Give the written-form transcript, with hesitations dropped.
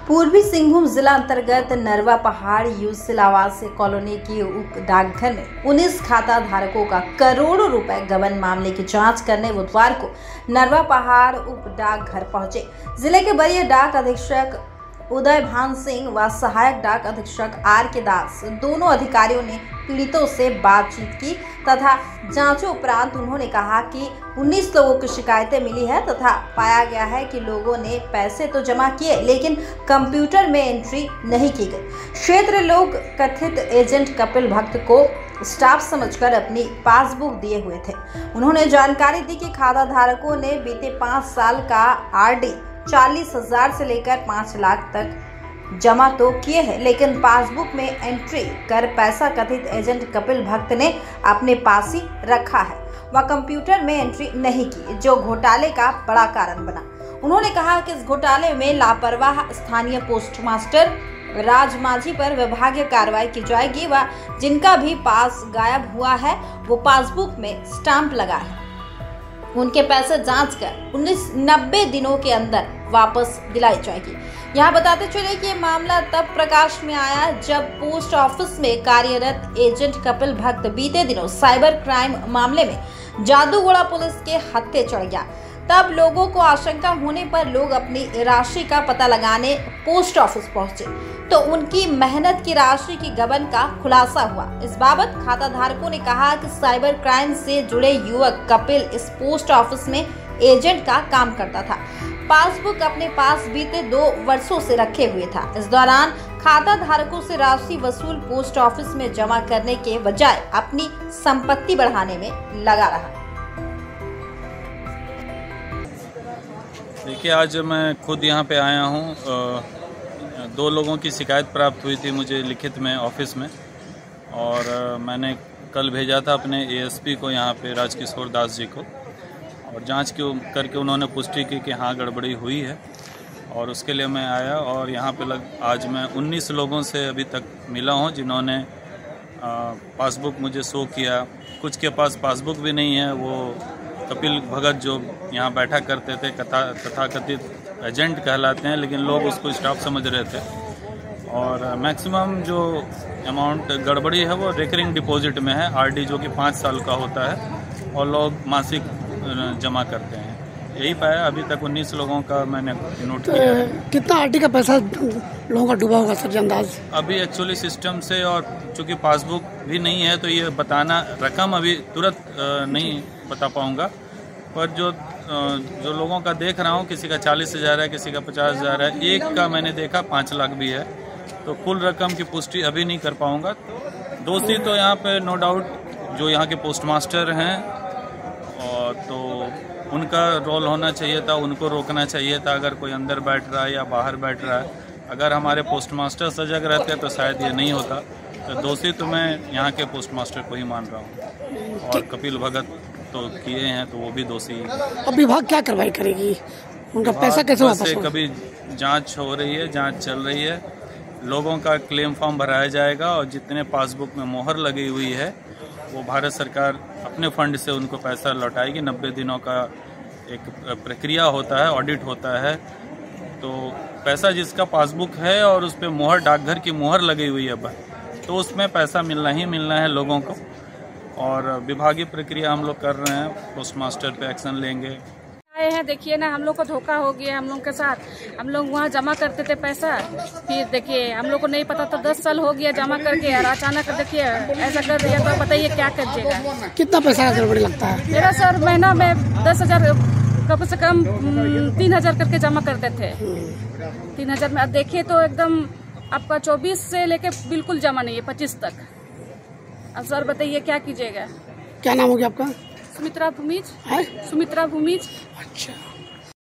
पूर्वी सिंहभूम जिला अंतर्गत नरवा पहाड़ यूसिल आवासीय कॉलोनी की उप डाकघर में 19 खाता धारकों का करोड़ों रुपए गबन मामले की जांच करने बुधवार को नरवा पहाड़ उप डाकघर पहुंचे। जिले के वरीय डाक अधीक्षक उदय भान सिंह व सहायक डाक अधीक्षक आर के दास दोनों अधिकारियों ने पीड़ितों से बातचीत की तथा जांचों उपरांत उन्होंने कहा कि 19 लोगों की शिकायतें मिली है तथा पाया गया है कि लोगों ने पैसे तो जमा किए लेकिन कंप्यूटर में एंट्री नहीं की गई। क्षेत्र लोग कथित एजेंट कपिल भक्त को स्टाफ समझकर अपनी पासबुक दिए हुए थे। उन्होंने जानकारी दी कि खाता धारकों ने बीते 5 साल का आरडी 40,000 से लेकर 5 लाख तक जमा तो किए हैं, लेकिन पासबुक में एंट्री कर पैसा कथित एजेंट कपिल भक्त ने अपने पास ही रखा है व कंप्यूटर में एंट्री नहीं की, जो घोटाले का बड़ा कारण बना। उन्होंने कहा कि इस घोटाले में लापरवाह स्थानीय पोस्ट मास्टर राज माझी पर विभागीय कार्रवाई की जाएगी व जिनका भी पास गायब हुआ है वो पासबुक में स्टाम्प लगा है, उनके पैसे जांच कर 90 दिनों के अंदर वापस दिलाई जाएगी। यहाँ बताते चले कि ये मामला तब प्रकाश में आया जब पोस्ट ऑफिस में कार्यरत एजेंट कपिल भक्त बीते दिनों साइबर क्राइम मामले में जादूगोड़ा पुलिस के हत्थे चढ़ गया। तब लोगों को आशंका होने पर लोग अपनी राशि का पता लगाने पोस्ट ऑफिस पहुंचे तो उनकी मेहनत की राशि की गबन का खुलासा हुआ। इस बाबत खाता धारकों ने कहा कि साइबर क्राइम से जुड़े युवक कपिल इस पोस्ट ऑफिस में एजेंट का काम करता था। पासबुक अपने पास बीते 2 वर्षों से रखे हुए था। इस दौरान खाता धारकों से राशि वसूल पोस्ट ऑफिस में जमा करने के बजाय अपनी संपत्ति बढ़ाने में लगा रहा। देखिए, आज मैं खुद यहाँ पे आया हूँ। 2 लोगों की शिकायत प्राप्त हुई थी मुझे लिखित में ऑफिस में, और मैंने कल भेजा था अपने एएसपी को यहाँ पे राजकिशोर दास जी को, और जांच करके उन्होंने पुष्टि की कि हाँ गड़बड़ी हुई है, और उसके लिए मैं आया। और यहाँ पे आज मैं 19 लोगों से अभी तक मिला हूँ जिन्होंने पासबुक मुझे शो किया। कुछ के पास पासबुक भी नहीं है। वो कपिल भगत जो यहाँ बैठा करते थे तथाकथित एजेंट कहलाते हैं, लेकिन लोग उसको स्टाफ समझ रहे थे। और मैक्सिमम जो अमाउंट गड़बड़ी है वो रिकरिंग डिपॉजिट में है, आरडी जो कि 5 साल का होता है, और लोग मासिक जमा करते हैं। यही पाया अभी तक 19 लोगों का मैंने नोट किया है। कितना आरडी का पैसा लोगों का डूबा होगा सर अंदाज? अभी एक्चुअली सिस्टम से, और चूँकि पासबुक भी नहीं है तो ये बताना रकम अभी तुरंत नहीं बता पाऊँगा, पर जो लोगों का देख रहा हूँ, किसी का 40,000 है, किसी का 50,000 है, एक का मैंने देखा 5 लाख भी है। तो कुल रकम की पुष्टि अभी नहीं कर पाऊँगा। दोषी तो यहाँ पे नो डाउट जो यहाँ के पोस्ट मास्टर हैं, और तो उनका रोल होना चाहिए था, उनको रोकना चाहिए था अगर कोई अंदर बैठ रहा है या बाहर बैठ रहा है। अगर हमारे पोस्ट मास्टर सजग रहते तो शायद ये नहीं होता। तो दोषी तो मैं यहाँ के पोस्ट मास्टर को ही मान रहा हूँ, और कपिल भगत तो किए हैं तो वो भी दोषी। अब विभाग क्या कार्रवाई करेगी? उनका पैसा कैसे वापस होगा? कभी जांच हो रही है, जांच चल रही है, लोगों का क्लेम फॉर्म भराया जाएगा, और जितने पासबुक में मोहर लगी हुई है वो भारत सरकार अपने फंड से उनको पैसा लौटाएगी। 90 दिनों का एक प्रक्रिया होता है, ऑडिट होता है। तो पैसा जिसका पासबुक है और उस पर मोहर, डाकघर की मोहर लगी हुई है, तो उसमें पैसा मिलना ही मिलना है लोगों को। और विभागीय प्रक्रिया हम लोग कर रहे हैं, पोस्ट मास्टर पे एक्शन लेंगे। आए हैं, देखिए ना, हम लोग को धोखा हो गया। हम लोग के साथ, हम लोग वहाँ जमा करते थे पैसा, फिर देखिए हम लोग को नहीं पता था, 10 साल हो गया जमा करके, और अचानक देखिए ऐसा कर दिया। तो बताइए क्या करिएगा? कितना पैसा गड़बड़ी लगता है? मेरा सर महीना में 10,000 कम से कम 3,000 करके जमा करते थे। 3,000 में अब देखिए तो एकदम आपका 24 से लेके बिल्कुल जमा नहीं है, 25 तक। अब सर बताइए क्या कीजिएगा? क्या नाम हो गया आपका? सुमित्रा भूमिज। सुमित्रा भूमिज। अच्छा।